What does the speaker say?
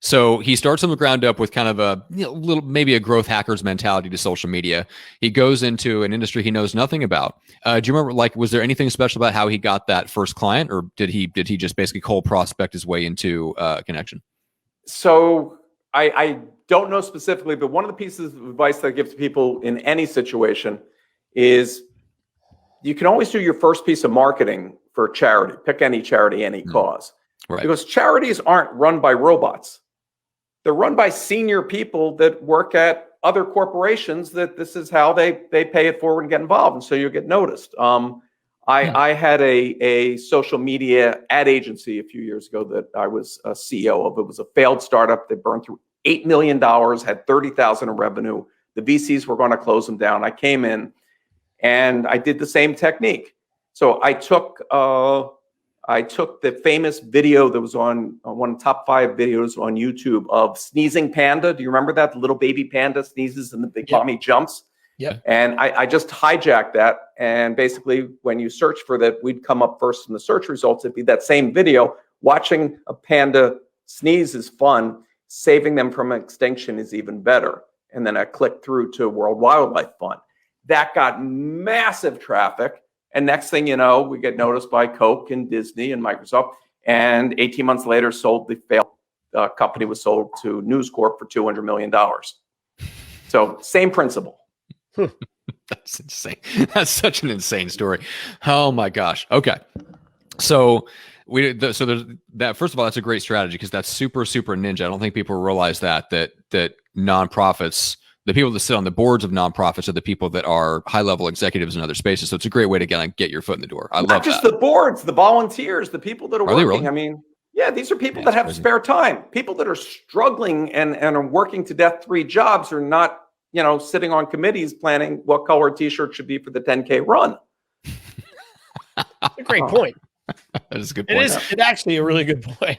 So he starts on the ground up with kind of a little, maybe a growth hacker's mentality to social media. He goes into an industry he knows nothing about. Do you remember, like, was there anything special about how he got that first client, or did he just basically cold prospect his way into a connection? So I don't know specifically, but one of the pieces of advice that I give to people in any situation is you can always do your first piece of marketing for charity. Pick any charity, any cause. Right. Because charities aren't run by robots. They're run by senior people that work at other corporations that this is how they pay it forward and get involved. And so you'll get noticed. I had a social media ad agency a few years ago that I was a CEO of. It was a failed startup that burned through $8 million, had 30,000 in revenue. The VCs were going to close them down. I came in and I did the same technique. So I took the famous video that was on one of the top 5 videos on YouTube of Sneezing Panda. Do you remember that? The little baby panda sneezes and the big mommy jumps. Yeah. And I just hijacked that. And basically, when you search for that, we'd come up first in the search results. It'd be that same video. Watching a panda sneeze is fun. Saving them from extinction is even better. And then I clicked through to World Wildlife Fund. That got massive traffic. And next thing you know, we get noticed by Coke and Disney and Microsoft. And 18 months later, sold the failed company was sold to News Corp for $200 million. So same principle. That's insane. That's such an insane story. Oh my gosh. Okay. So there's that. First of all, that's a great strategy because that's super, super ninja. I don't think people realize that nonprofits, the people that sit on the boards of nonprofits are the people that are high-level executives in other spaces. So it's a great way to get your foot in the door. I love that. Not just the boards, the volunteers, the people that are working. Really? I mean, yeah, these are people that have crazy spare time. People that are struggling and are working to death 3 jobs are not, sitting on committees planning what color a T-shirt should be for the 10K run. That's a great point. That is a good point. It's actually a really good point.